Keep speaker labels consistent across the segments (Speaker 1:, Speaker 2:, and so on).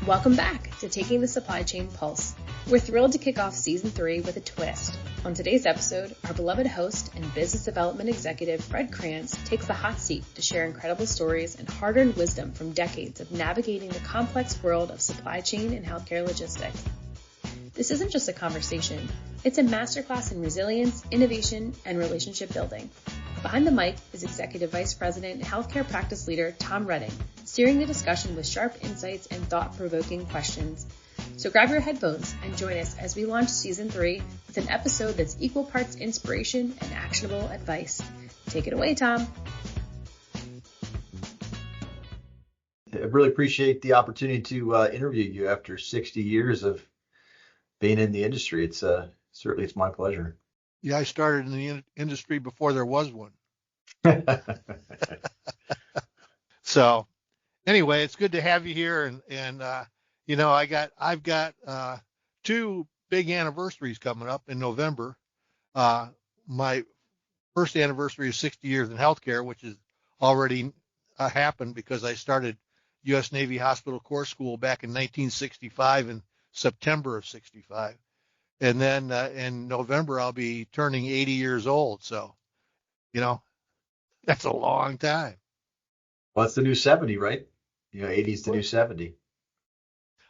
Speaker 1: Welcome back to Taking the Supply Chain Pulse. We're thrilled to kick off Season 3 with a twist. On today's episode, our beloved host and business development executive Fred Krantz takes the hot seat to share incredible stories and hard-earned wisdom from decades of navigating the complex world of supply chain and healthcare logistics. This isn't just a conversation, it's a masterclass in resilience, innovation, and relationship building. Behind the mic is Executive Vice President and Healthcare Practice Leader Tom Redding, steering the discussion with sharp insights and thought-provoking questions. So grab your headphones and join us as we launch Season 3 with an episode that's equal parts inspiration and actionable advice. Take it away, Tom.
Speaker 2: I really appreciate the opportunity to interview you after 60 years of being in the industry. It's certainly it's my pleasure.
Speaker 3: Yeah, I started in the industry before there was one. So anyway, it's good to have you here. And you know, I've got 2 big anniversaries coming up in November. My first anniversary is 60 years in healthcare, which has already happened because I started U.S. Navy Hospital Corps School back in 1965 in September of 65. And then in November, I'll be turning 80 years old. So, you know, that's a long time.
Speaker 2: Well, it's the new 70, right? You know, 80 is the new 70.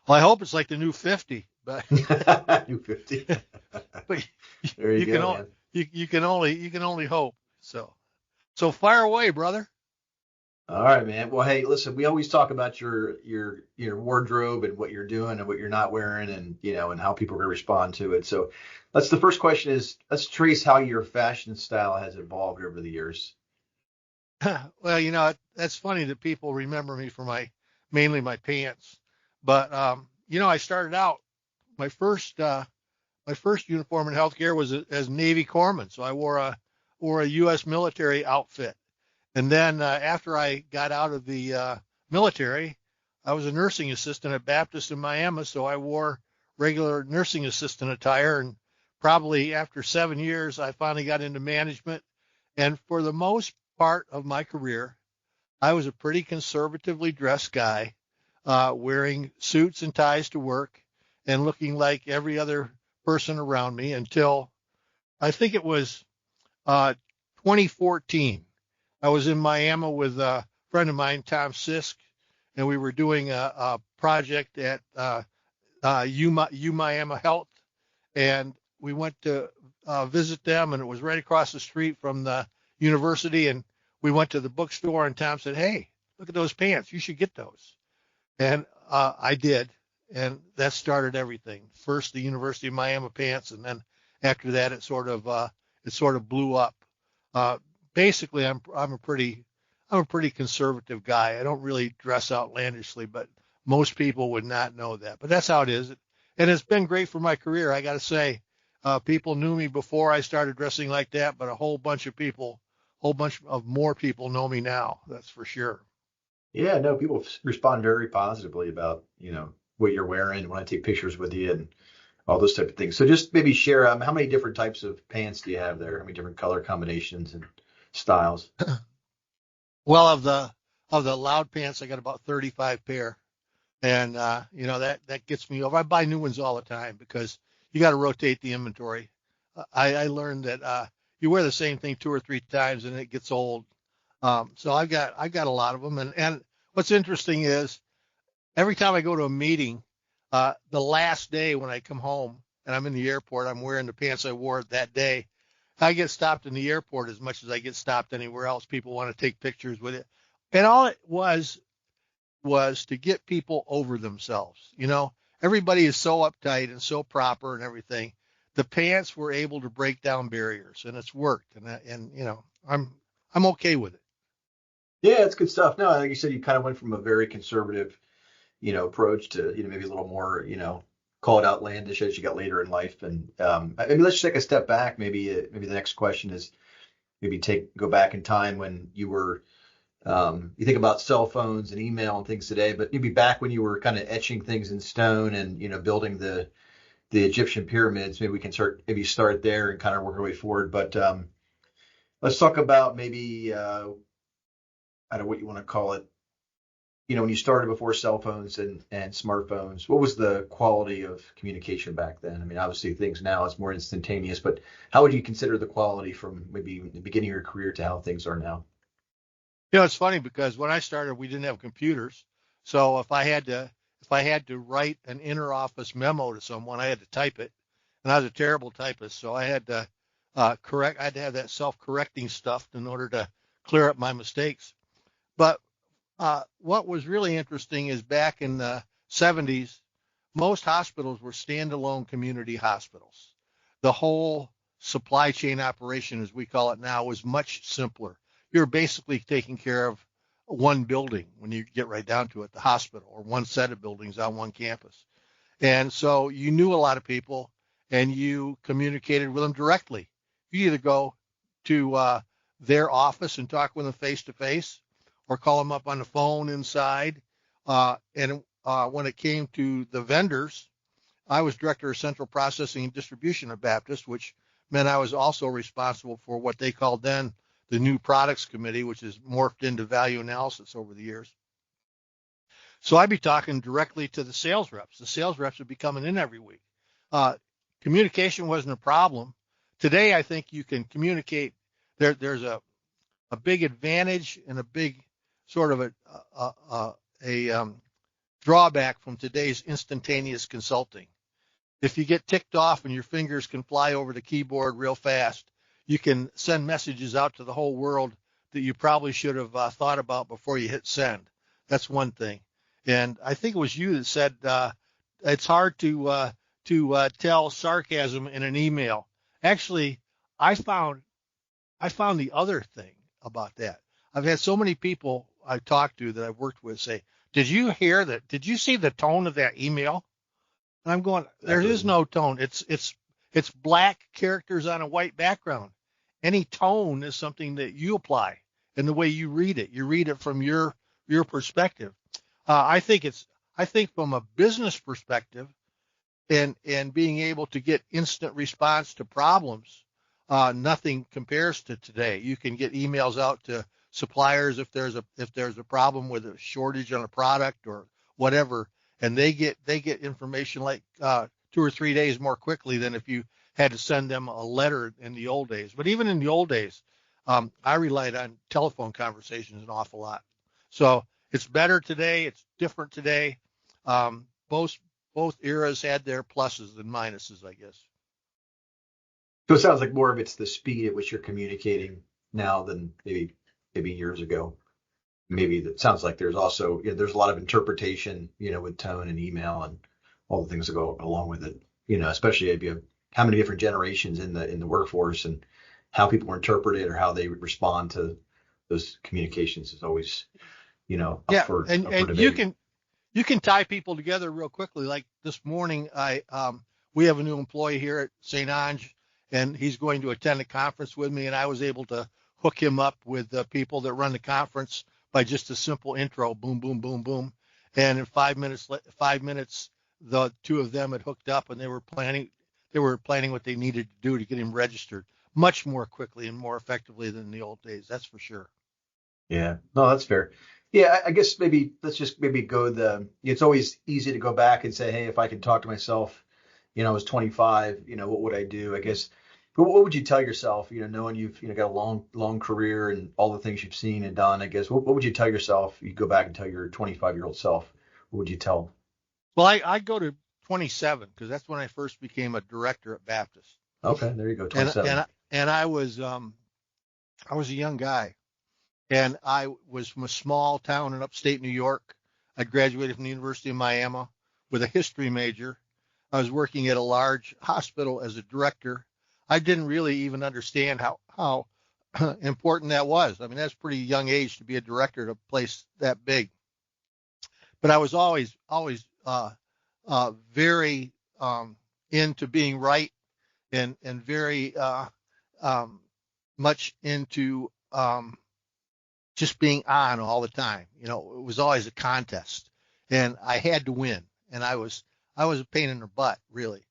Speaker 3: Well, I hope it's like the new 50, but
Speaker 2: new 50.
Speaker 3: But
Speaker 2: there you go, man.
Speaker 3: You can only hope. So fire away, brother.
Speaker 2: All right, man. Well, hey, listen, we always talk about your wardrobe and what you're doing and what you're not wearing, and you know, and how people are going to respond to it. So the first question is, let's trace how your fashion style has evolved over the years.
Speaker 3: Well, you know, that's funny that people remember me for mainly my pants. But you know, I started out my first uniform in healthcare was as Navy corpsman. So I wore a U.S. military outfit. And then after I got out of the military, I was a nursing assistant at Baptist in Miami, so I wore regular nursing assistant attire. And probably after 7 years, I finally got into management. And for the most part of my career, I was a pretty conservatively dressed guy, wearing suits and ties to work and looking like every other person around me until I think it was 2014. I was in Miami with a friend of mine, Tom Sisk, and we were doing a project at Miami Health, and we went to visit them, and it was right across the street from the university, and we went to the bookstore, and Tom said, "Hey, look at those pants. You should get those." And I did, and that started everything. First, the University of Miami pants, and then after that, it sort of blew up. Basically, I'm a pretty conservative guy. I don't really dress outlandishly, but most people would not know that. But that's how it is, and it's been great for my career. I got to say, people knew me before I started dressing like that, but a whole bunch of more people know me now. That's for sure.
Speaker 2: Yeah, no, people respond very positively about, you know, what you're wearing when I take pictures with you and all those type of things. So just maybe share how many different types of pants do you have there? How many different color combinations and styles?
Speaker 3: Well, of the loud pants, I got about 35 pair, and you know, that gets me over. I buy new ones all the time because you got to rotate the inventory. I learned that you wear the same thing 2 or 3 times and it gets old. So I've got a lot of them, and what's interesting is every time I go to a meeting, the last day when I come home and I'm in the airport, I'm wearing the pants I wore that day. I get stopped in the airport as much as I get stopped anywhere else. People want to take pictures with it. And all it was to get people over themselves. You know, everybody is so uptight and so proper and everything. The pants were able to break down barriers, and it's worked. And you know, I'm okay with it.
Speaker 2: Yeah, it's good stuff. No, like you said, you kind of went from a very conservative, you know, approach to, you know, maybe a little more, you know, call it outlandish as you got later in life. And I mean, let's take a step back. Maybe the next question is maybe go back in time when you were, you think about cell phones and email and things today, but maybe back when you were kind of etching things in stone and, you know, building the Egyptian pyramids. Maybe we can start there and kind of work our way forward. But let's talk about maybe I don't know what you want to call it, when you started before cell phones and smartphones, what was the quality of communication back then? I mean, obviously things now it's more instantaneous, but how would you consider the quality from maybe the beginning of your career to how things are now?
Speaker 3: It's funny because when I started, we didn't have computers. So if I had to write an inter-office memo to someone, I had to type it, and I was a terrible typist. So I had to I had to have that self-correcting stuff in order to clear up my mistakes. But what was really interesting is back in the 70s, most hospitals were standalone community hospitals. The whole supply chain operation, as we call it now, was much simpler. You're basically taking care of one building when you get right down to it, the hospital, or one set of buildings on one campus. And so you knew a lot of people and you communicated with them directly. You either go to their office and talk with them face to face or call them up on the phone inside. And when it came to the vendors, I was director of central processing and distribution at Baptist, which meant I was also responsible for what they called then the new products committee, which has morphed into value analysis over the years. So I'd be talking directly to the sales reps. The sales reps would be coming in every week. Communication wasn't a problem. Today, I think you can communicate. There's a big advantage and a big sort of a drawback from today's instantaneous consulting. If you get ticked off and your fingers can fly over the keyboard real fast, you can send messages out to the whole world that you probably should have thought about before you hit send. That's one thing. And I think it was you that said it's hard to tell sarcasm in an email. Actually, I found the other thing about that. I've had so many people I've talked to that I've worked with say, "Did you hear that? Did you see the tone of that email?" And I'm going, there is no tone. It's black characters on a white background. Any tone is something that you apply in the way you read it. You read it from your perspective. I think from a business perspective and being able to get instant response to problems, nothing compares to today. You can get emails out to suppliers if there's a problem with a shortage on a product or whatever, and they get information like 2 or 3 days more quickly than if you had to send them a letter in the old days. But even in the old days, I relied on telephone conversations an awful lot. So it's better today. It's different today. Both eras had their pluses and minuses, I guess.
Speaker 2: So it sounds like more of it's the speed at which you're communicating now than maybe years ago. Maybe that sounds like there's also there's a lot of interpretation, with tone and email and all the things that go along with it. Especially if you have how many different generations in the workforce and how people interpret it or how they respond to those communications is always up for debate.
Speaker 3: You can tie people together real quickly. Like this morning, we have a new employee here at St. Ange, and he's going to attend a conference with me, and I was able to hook him up with the people that run the conference by just a simple intro, boom, boom, boom, boom. And in 5 minutes, the two of them had hooked up, and they were planning what they needed to do to get him registered much more quickly and more effectively than in the old days. That's for sure.
Speaker 2: Yeah, no, that's fair. Yeah, I guess let's just go it's always easy to go back and say, hey, if I could talk to myself, I was 25, what would I do? I guess, but what would you tell yourself, knowing you've, got a long career and all the things you've seen and done, I guess, what would you tell yourself? You go back and tell your 25-year-old self, what would you tell?
Speaker 3: Well, I go to 27 because that's when I first became a director at Baptist.
Speaker 2: Okay, there you go, 27.
Speaker 3: And I was a young guy. And I was from a small town in upstate New York. I graduated from the University of Miami with a history major. I was working at a large hospital as a director. I didn't really even understand how important that was. I mean, that's a pretty young age to be a director at a place that big. But I was always very into being right and very much into just being on all the time. It was always a contest, and I had to win. And I was a pain in the butt, really.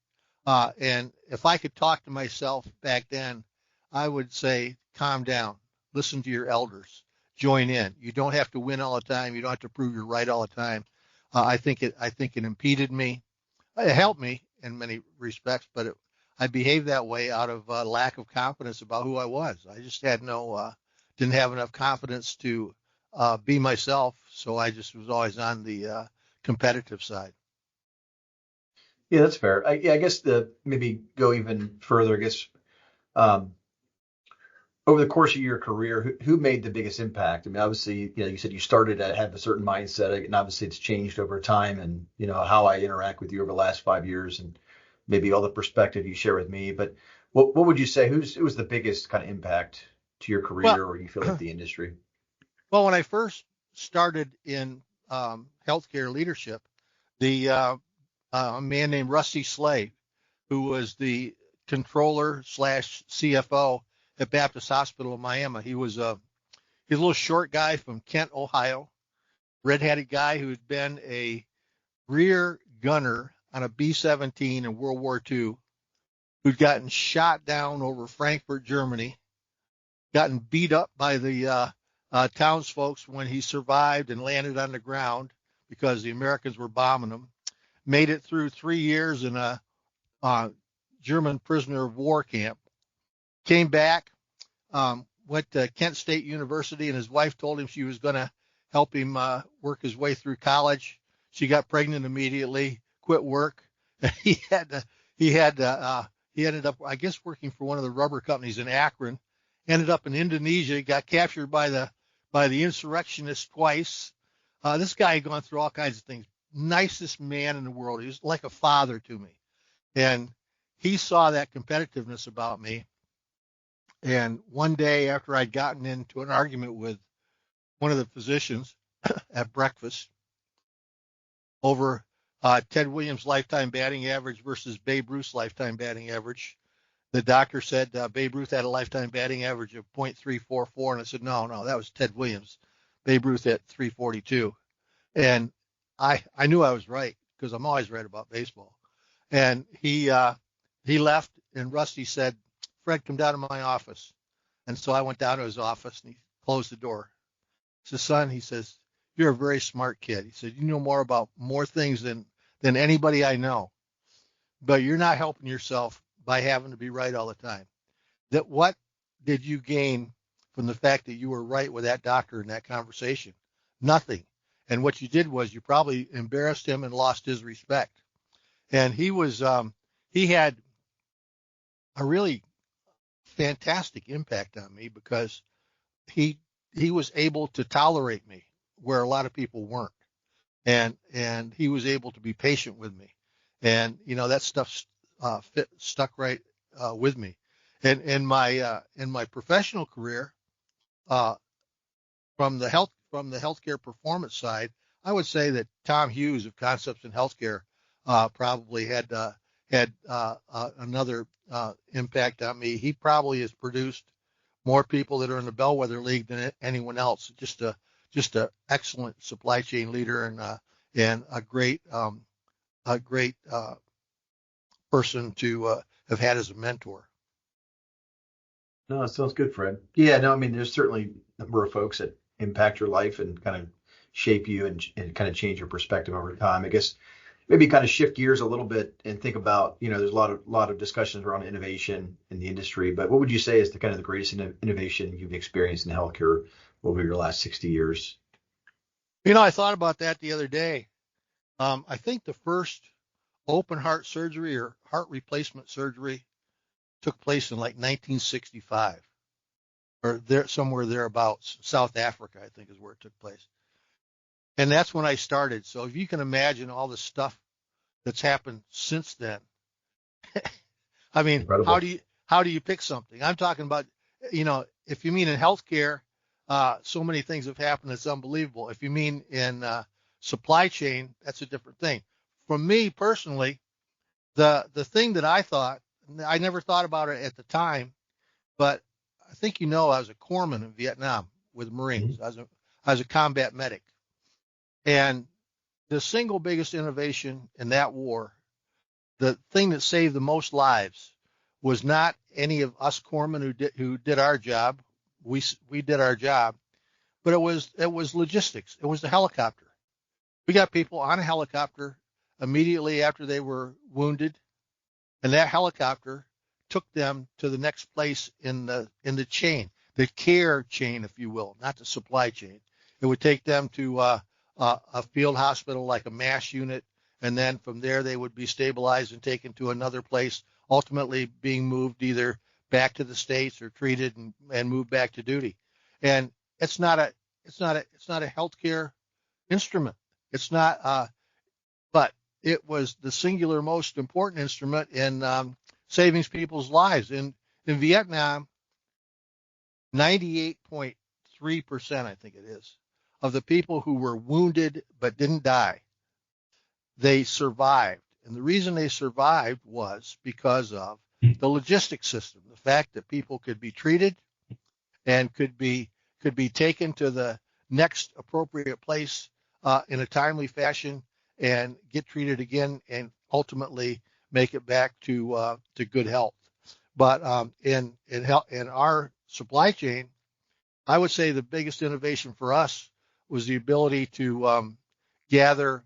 Speaker 3: And if I could talk to myself back then, I would say, calm down, listen to your elders, join in. You don't have to win all the time. You don't have to prove you're right all the time. I think it impeded me. It helped me in many respects, but I behaved that way out of lack of confidence about who I was. I just had didn't have enough confidence to be myself, so I just was always on the competitive side.
Speaker 2: Yeah, that's fair. I guess maybe go even further. I guess um, over the course of your career, who made the biggest impact? I mean, obviously, you said you started to have a certain mindset, and obviously it's changed over time. And how I interact with you over the last 5 years, and maybe all the perspective you share with me. But what would you say? Who was the biggest kind of impact to your
Speaker 3: Well,
Speaker 2: career, or you feel like the industry?
Speaker 3: well, when I first started in healthcare leadership, a man named Rusty Slade, who was the controller slash CFO at Baptist Hospital in Miami. He's a little short guy from Kent, Ohio, red-headed guy who had been a rear gunner on a B-17 in World War II, who'd gotten shot down over Frankfurt, Germany, gotten beat up by the townsfolk when he survived and landed on the ground because the Americans were bombing him. Made it through 3 years in a German prisoner of war camp. Came back, went to Kent State University, and his wife told him she was going to help him work his way through college. She got pregnant immediately, quit work. He ended up, I guess, working for one of the rubber companies in Akron. Ended up in Indonesia, got captured by the insurrectionists twice. This guy had gone through all kinds of things. Nicest man in the world. He was like a father to me. And he saw that competitiveness about me. And one day after I'd gotten into an argument with one of the physicians at breakfast over Ted Williams' lifetime batting average versus Babe Ruth's lifetime batting average, the doctor said Babe Ruth had a lifetime batting average of .344, and I said, no, that was Ted Williams. Babe Ruth at 342. And I knew I was right because I'm always right about baseball. And he left, and Rusty said, Fred, come down to my office. And so I went down to his office, and he closed the door. He says, son, he says, you're a very smart kid. He said, you know more things than anybody I know, but you're not helping yourself by having to be right all the time. What did you gain from the fact that you were right with that doctor in that conversation? Nothing. And what you did was you probably embarrassed him and lost his respect. And he had a really fantastic impact on me because he was able to tolerate me where a lot of people weren't. And he was able to be patient with me. And, that stuff stuck right with me. And in my professional career, from the healthcare performance side, I would say that Tom Hughes of Concepts in Healthcare probably had another impact on me. He probably has produced more people that are in the Bellwether League than anyone else. Just a excellent supply chain leader and a great person to have had as a mentor.
Speaker 2: No, that sounds good, Fred. Yeah, no, I mean, there's certainly a number of folks that impact your life and kind of shape you and kind of change your perspective over time. I guess maybe kind of shift gears a little bit and think about, there's a lot of discussions around innovation in the industry, but what would you say is the greatest innovation you've experienced in healthcare over your last 60 years?
Speaker 3: I thought about that the other day. I think the first open heart surgery or heart replacement surgery took place in like 1965 or somewhere thereabouts. South Africa, I think, is where it took place. And that's when I started. So if you can imagine all the stuff that's happened since then, I mean,
Speaker 2: Incredible.
Speaker 3: how do you pick something? I'm talking about, if you mean in healthcare, so many things have happened. It's unbelievable. If you mean in supply chain, that's a different thing. For me personally, the thing that I never thought about it at the time, but I think I was a corpsman in Vietnam with Marines.
Speaker 2: Mm-hmm.
Speaker 3: I was a combat medic. And the single biggest innovation in that war, the thing that saved the most lives, was not any of us corpsmen who did our job. We did our job, but it was logistics. It was the helicopter. We got people on a helicopter immediately after they were wounded, and that helicopter took them to the next place in the chain, the care chain, if you will, not the supply chain. It would take them to a field hospital like a MASH unit, and then from there they would be stabilized and taken to another place, ultimately being moved either back to the States or treated and moved back to duty. And it's not a healthcare instrument. It's not, but it was the singular most important instrument in saving people's lives. In Vietnam, 98.3%, I think it is, of the people who were wounded but didn't die, they survived. And the reason they survived was because of the logistics system, the fact that people could be treated and could be taken to the next appropriate place in a timely fashion and get treated again and ultimately make it back to good health. But in our supply chain, I would say the biggest innovation for us was the ability to gather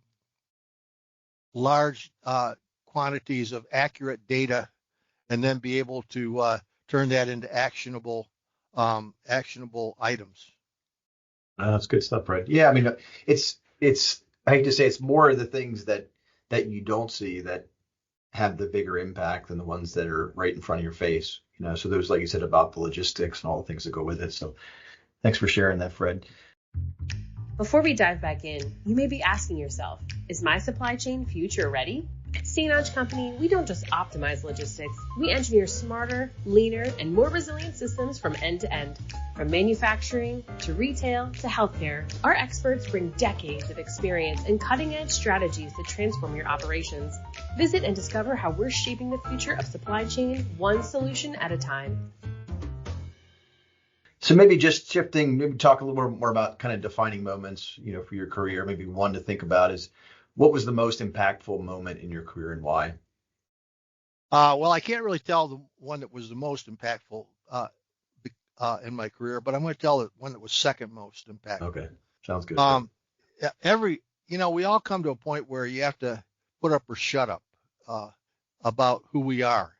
Speaker 3: large quantities of accurate data and then be able to turn that into actionable items.
Speaker 2: That's good stuff, right? Yeah, I mean, it's I hate to say it's more of the things that you don't see that have the bigger impact than the ones that are right in front of your face. So there's, like you said, about the logistics and all the things that go with it. So thanks for sharing that, Fred.
Speaker 1: Before we dive back in, you may be asking yourself, is my supply chain future ready? At St. Company, we don't just optimize logistics, we engineer smarter, leaner, and more resilient systems from end to end. From manufacturing to retail to healthcare, our experts bring decades of experience and cutting-edge strategies to transform your operations. Visit and discover how we're shaping the future of supply chain, one solution at a time.
Speaker 2: So maybe just shifting, maybe talk a little more about kind of defining moments, for your career. Maybe one to think about is, what was the most impactful moment in your career and why?
Speaker 3: Well, I can't really tell the one that was the most impactful in my career, but I'm going to tell the one that was second most impactful.
Speaker 2: Okay, sounds good.
Speaker 3: We all come to a point where you have to put up or shut up about who we are.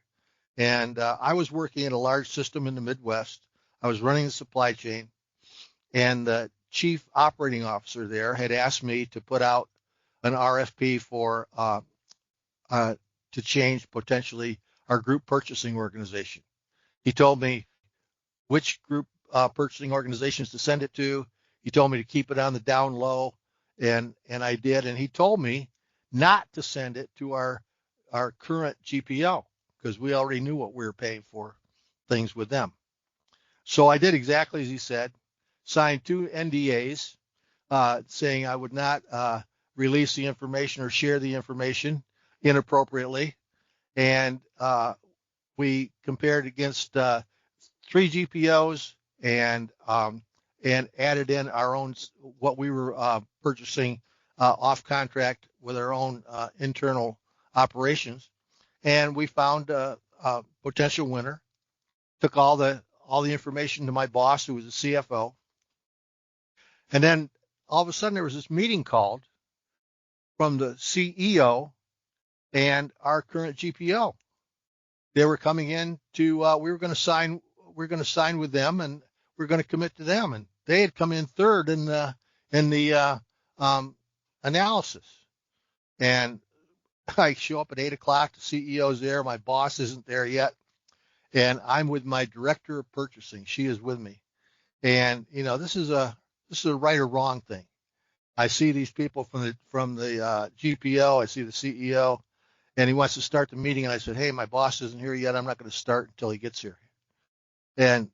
Speaker 3: And I was working in a large system in the Midwest. I was running the supply chain, and the chief operating officer there had asked me to put out an RFP for to change potentially our group purchasing organization. He told me which group purchasing organizations to send it to. He told me to keep it on the down low, and I did. And he told me not to send it to our current GPO because we already knew what we were paying for things with them. So I did exactly as he said, signed 2 NDAs saying I would not release the information or share the information inappropriately. And we compared against 3 GPOs and added in our own, what we were purchasing off contract with our own internal operations. And we found a potential winner, took all the information to my boss, who was the CFO. And then all of a sudden there was this meeting called from the CEO and our current GPO. They were coming in to, we were going to sign with them, and we're going to commit to them. And they had come in third in the analysis. And I show up at 8:00. The CEO's there. My boss isn't there yet. And I'm with my director of purchasing. She is with me. And, this is a right or wrong thing. I see these people from the GPO. I see the CEO, and he wants to start the meeting. And I said, hey, my boss isn't here yet. I'm not going to start until he gets here. And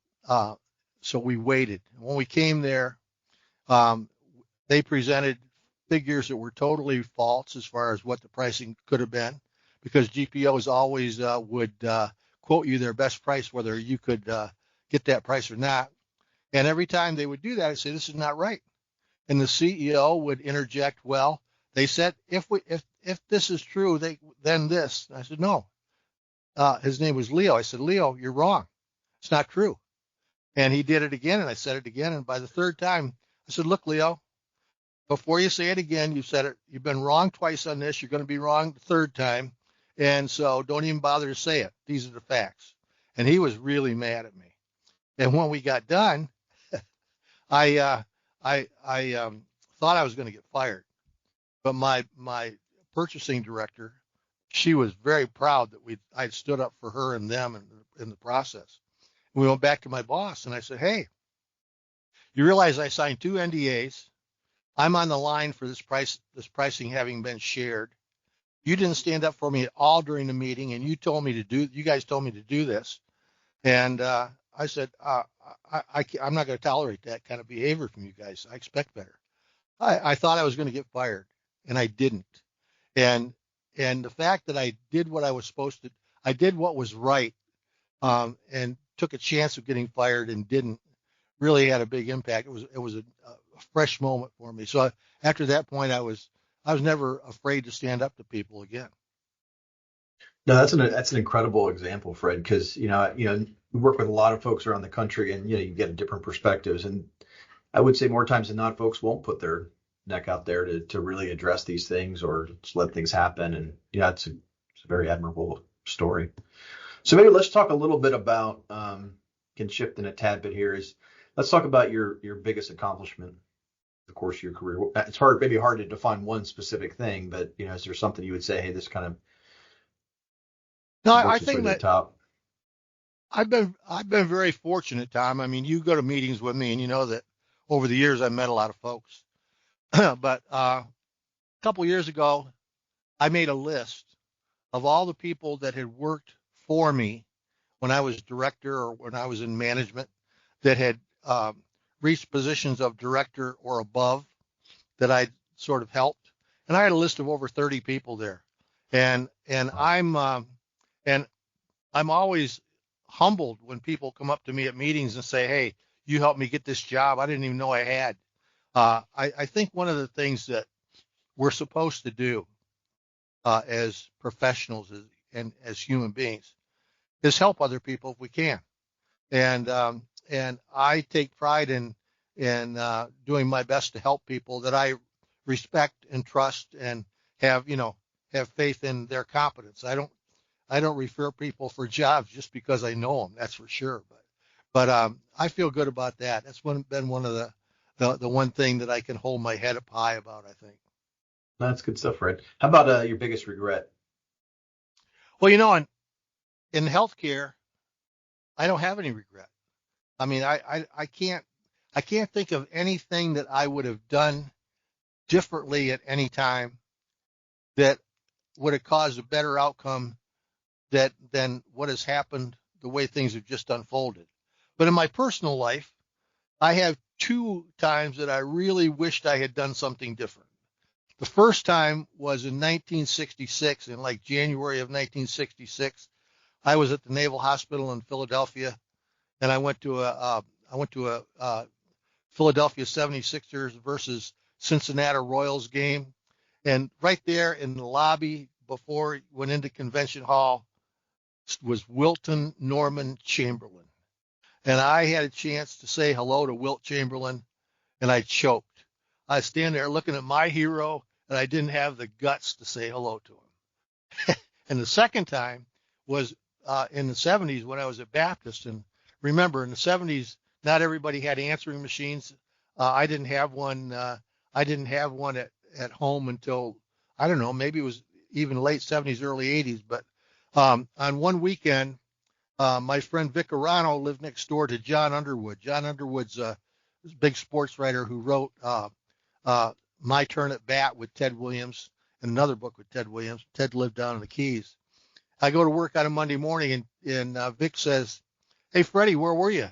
Speaker 3: so we waited. When we came there, they presented figures that were totally false as far as what the pricing could have been, because GPOs always would quote you their best price, whether you could get that price or not. And every time they would do that, I'd say, this is not right. And the CEO would interject, well, they said, if this is true, then this. And I said, no. His name was Leo. I said, Leo, you're wrong. It's not true. And he did it again, and I said it again. And by the third time, I said, look, Leo, before you say it again, you said it. You've been wrong twice on this. You're going to be wrong the third time. And so don't even bother to say it. These are the facts. And he was really mad at me. And when we got done, I thought I was going to get fired. But my purchasing director, she was very proud that I'd stood up for her and them in the process. And we went back to my boss and I said, hey, you realize I signed 2 NDAs. I'm on the line for this pricing having been shared. You didn't stand up for me at all during the meeting, and you guys told me to do this. And I said, I'm not going to tolerate that kind of behavior from you guys. I expect better. I thought I was going to get fired, and I didn't. And the fact that I did what I was supposed to, I did what was right, and took a chance of getting fired and didn't, really had a big impact. It was a fresh moment for me. So after that point, I was never afraid to stand up to people again.
Speaker 2: No, that's an incredible example, Fred, because we work with a lot of folks around the country, and you get different perspectives. And I would say more times than not, folks won't put their neck out there to really address these things or just let things happen. And it's a very admirable story. So maybe let's talk a little bit about can shift in a tad bit here. Let's talk about your biggest accomplishment, the course of your career. It's maybe hard to define one specific thing, but is there something you would say, hey, this kind of
Speaker 3: no, I think that
Speaker 2: top?
Speaker 3: I've been very fortunate, Tom. I mean, you go to meetings with me, and you know that over the years I've met a lot of folks. But a couple years ago, I made a list of all the people that had worked for me when I was director or when I was in management that had reached positions of director or above that I'd sort of helped. And I had a list of over 30 people there. And I'm always humbled when people come up to me at meetings and say, hey, you helped me get this job I didn't even know I had. I think one of the things that we're supposed to do as professionals and as human beings is help other people if we can. And I take pride in doing my best to help people that I respect and trust and have faith in their competence. I don't refer people for jobs just because I know them. That's for sure. But I feel good about that. That's been one of the one thing that I can hold my head up high about, I think.
Speaker 2: That's good stuff, Fred. How about your biggest regret?
Speaker 3: Well, in healthcare, I don't have any regret. I mean, I can't think of anything that I would have done differently at any time that would have caused a better outcome than what has happened, the way things have just unfolded. But in my personal life, I have 2 times that I really wished I had done something different. The first time was in 1966, in like January of 1966. I was at the Naval Hospital in Philadelphia, and I went to a Philadelphia 76ers versus Cincinnati Royals game. And right there in the lobby before it went into Convention Hall was Wilton Norman Chamberlain. And I had a chance to say hello to Wilt Chamberlain, and I choked. I stand there looking at my hero, and I didn't have the guts to say hello to him. And the second time was in the 70s when I was at Baptist. And remember, in the 70s, not everybody had answering machines. I didn't have one. I didn't have one at home until, I don't know, maybe it was even late 70s, early 80s. But on one weekend, my friend Vic Arano lived next door to John Underwood. John Underwood's a big sports writer who wrote My Turn at Bat with Ted Williams and another book with Ted Williams. Ted lived down in the Keys. I go to work on a Monday morning, and Vic says, hey, Freddie, where were you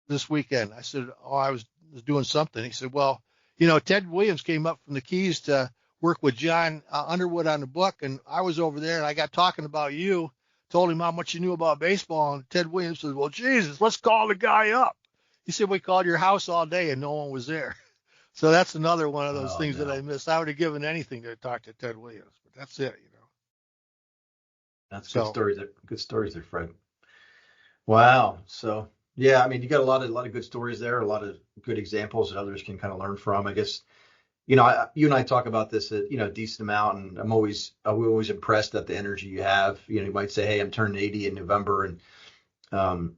Speaker 3: this weekend? I said, oh, I was doing something. He said, well, Ted Williams came up from the Keys to work with John Underwood on the book, and I was over there, and I got talking about you, told him how much you knew about baseball, and Ted Williams said, well, Jesus, let's call the guy up. He said, we called your house all day, and no one was there. So that's another one of those things that I missed. I would have given anything to talk to Ted Williams, but that's it,
Speaker 2: That's good stories. Good stories there, Fred. Wow. So Yeah, I mean, you got a lot of good stories there, a lot of good examples that others can kind of learn from. I guess, you and I talk about this a decent amount, and we're always impressed at the energy you have. You might say, hey, I'm turning 80 in November, and um,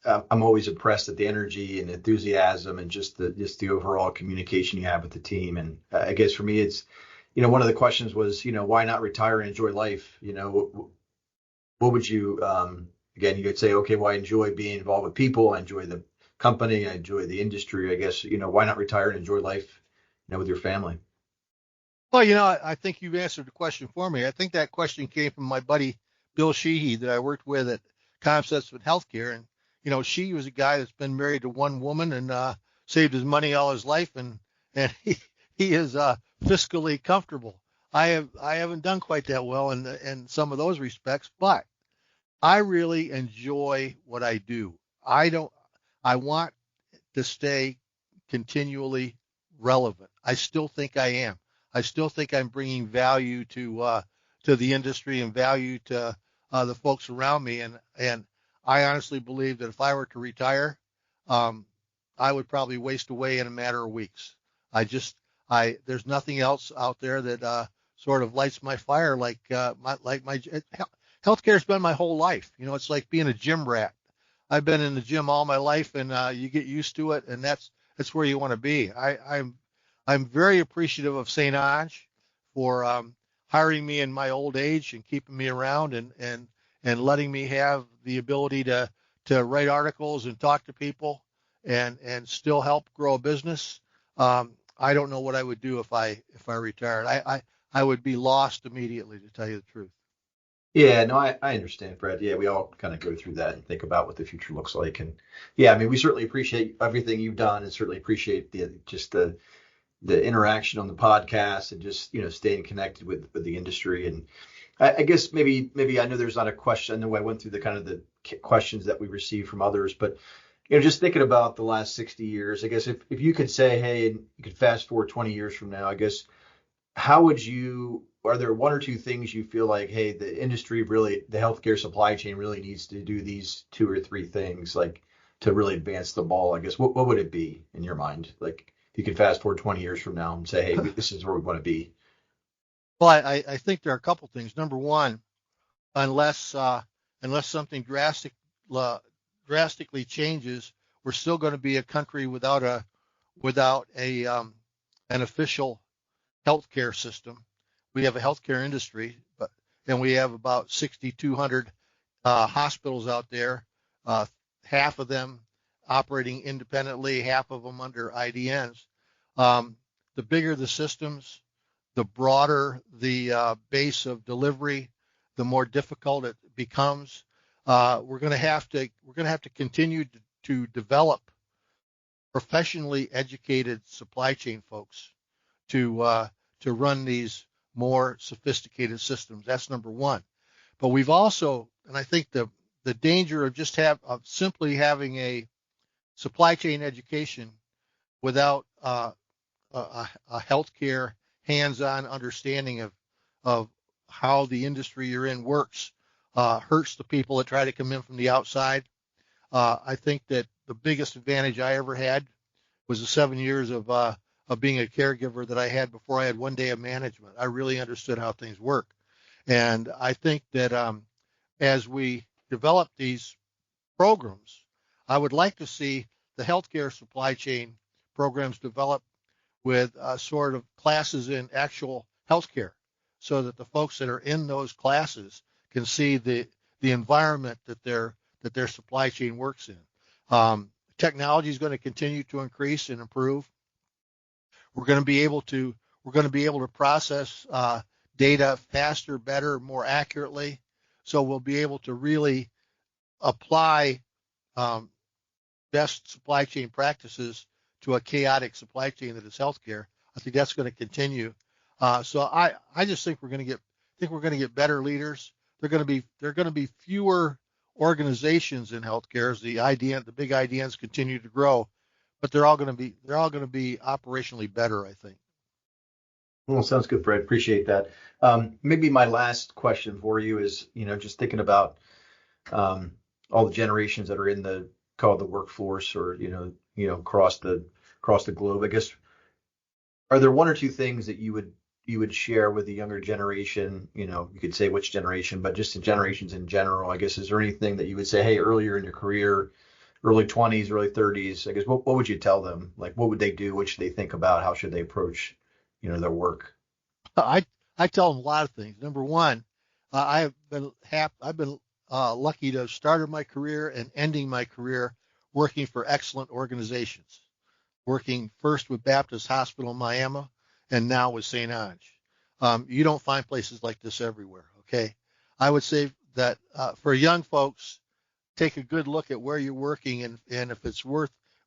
Speaker 2: I'm always impressed at the energy and enthusiasm and just the overall communication you have with the team. And I guess for me, it's, one of the questions was, why not retire and enjoy life? What would you, again, you could say, okay, well, I enjoy being involved with people. I enjoy the company. I enjoy the industry. I guess, why not retire and enjoy life, with your family?
Speaker 3: Well, I think you've answered the question for me. I think that question came from my buddy Bill Sheehy that I worked with at Concepts with Healthcare, and Sheehy was a guy that's been married to one woman and saved his money all his life, and he is fiscally comfortable. I haven't done quite that well in some of those respects, but I really enjoy what I do. I want to stay continually relevant. I still think I am. I still think I'm bringing value to the industry and value to the folks around me. And I honestly believe that if I were to retire, um, I would probably waste away in a matter of weeks. There's nothing else out there that sort of lights my fire like my healthcare's been my whole life. It's like being a gym rat. I've been in the gym all my life, and you get used to it, and that's where you want to be. I'm very appreciative of St. Ange for hiring me in my old age and keeping me around and letting me have the ability to write articles and talk to people and still help grow a business. I don't know what I would do if I retired. I would be lost immediately, to tell you the truth.
Speaker 2: Yeah, no, I understand, Fred. Yeah, we all kind of go through that and think about what the future looks like. And yeah, I mean, we certainly appreciate everything you've done and certainly appreciate the interaction on the podcast and just, staying connected with the industry. And I guess maybe I know there's not a question. I know I went through the kind of the questions that we received from others, but just thinking about the last 60 years, I guess if you could say, hey, and you could fast forward 20 years from now, I guess are there one or two things you feel like, hey, the industry really, the healthcare supply chain really needs to do these two or three things, like to really advance the ball? I guess what would it be in your mind? Like if you could fast forward 20 years from now and say, hey, this is where we want to be.
Speaker 3: Well, I think there are a couple things. Number one, unless something drastically changes, we're still going to be a country without an official healthcare system. We have a healthcare industry, and we have about 6,200 hospitals out there, half of them operating independently, half of them under IDNs. The bigger the systems, the broader the base of delivery, the more difficult it becomes. We're going to have to continue to develop professionally educated supply chain folks to run these more sophisticated systems. That's number one. But we've also, and I think the danger of simply having a supply chain education without a healthcare hands-on understanding of how the industry you're in works hurts the people that try to come in from the outside. I think that the biggest advantage I ever had was the 7 years of being a caregiver that I had before I had one day of management. I really understood how things work. And I think that as we develop these programs, I would like to see the healthcare supply chain programs develop with sort of classes in actual healthcare so that the folks that are in those classes can see the environment that their supply chain works in. Technology is going to continue to increase and improve. We're going to be able to process data faster, better, more accurately. So we'll be able to really apply best supply chain practices to a chaotic supply chain that is healthcare. I think that's going to continue. So I just think we're going to get better leaders. There are going to be fewer organizations in healthcare as the big IDNs continue to grow, but they're all going to be operationally better, I think.
Speaker 2: Well, sounds good, Fred. Appreciate that. Maybe my last question for you is, just thinking about all the generations that are in the call it the workforce, or across the globe. I guess, are there one or two things that you would share with the younger generation? You could say which generation, but just in generations in general, I guess, is there anything that you would say, hey, earlier in your career, early 20s, early 30s, I guess, what would you tell them? Like, what would they do? What should they think about? How should they approach, their work?
Speaker 3: I tell them a lot of things. Number one, I've been lucky to have started my career and ending my career working for excellent organizations, working first with Baptist Hospital in Miami and now with St. Ange. You don't find places like this everywhere, okay? I would say that for young folks, take a good look at where you're working, and if it's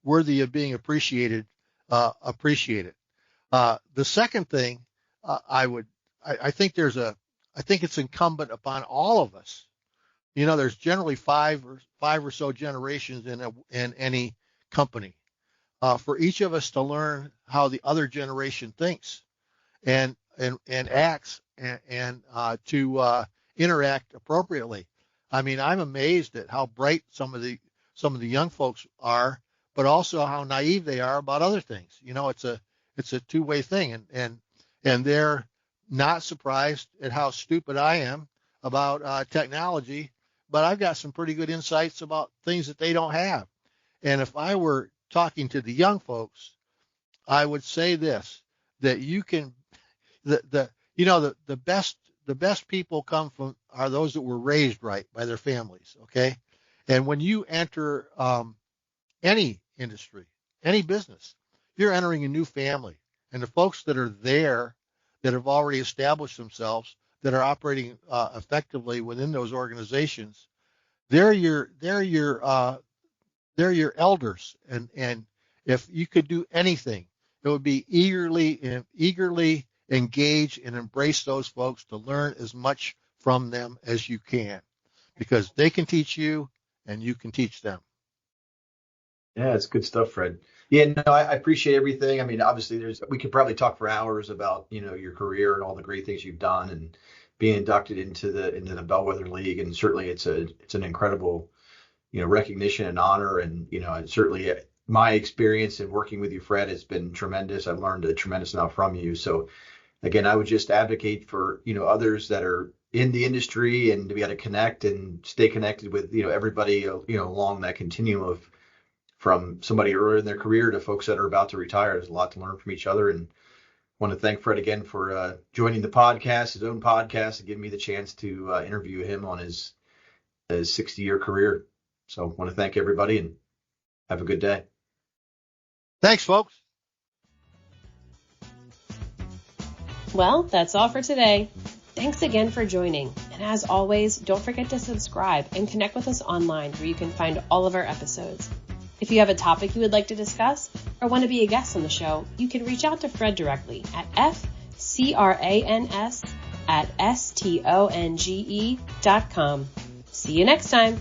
Speaker 3: worthy of being appreciated, appreciate it. The second thing I think it's incumbent upon all of us. There's generally five or so generations in any company. For each of us to learn how the other generation thinks and acts and to interact appropriately. I mean, I'm amazed at how bright some of the young folks are, but also how naive they are about other things. It's a two-way thing, and they're not surprised at how stupid I am about technology, but I've got some pretty good insights about things that they don't have. And if I were talking to the young folks, I would say this, that you can, the best people are those that were raised right by their families. Okay. And when you enter, any industry, any business, you're entering a new family, and the folks that are there that have already established themselves, that are operating effectively within those organizations, they're your elders, and if you could do anything, it would be eagerly engage and embrace those folks to learn as much from them as you can, because they can teach you and you can teach them.
Speaker 2: Yeah, it's good stuff, Fred. Yeah, no, I appreciate everything. I mean, obviously we could probably talk for hours about, your career and all the great things you've done and being inducted into the Bellwether League. And certainly it's an incredible, recognition and honor. And, certainly my experience in working with you, Fred, has been tremendous. I've learned a tremendous amount from you. So again, I would just advocate for, others that are in the industry, and to be able to connect and stay connected with, everybody, along that continuum of, from somebody earlier in their career to folks that are about to retire. There's a lot to learn from each other. And want to thank Fred again for joining the podcast, his own podcast, and giving me the chance to interview him on his 60-year career. So want to thank everybody, and have a good day.
Speaker 3: Thanks, folks.
Speaker 1: Well, that's all for today. Thanks again for joining. And as always, don't forget to subscribe and connect with us online, where you can find all of our episodes. If you have a topic you would like to discuss or want to be a guest on the show, you can reach out to Fred directly at fcrans@stonge.com. See you next time.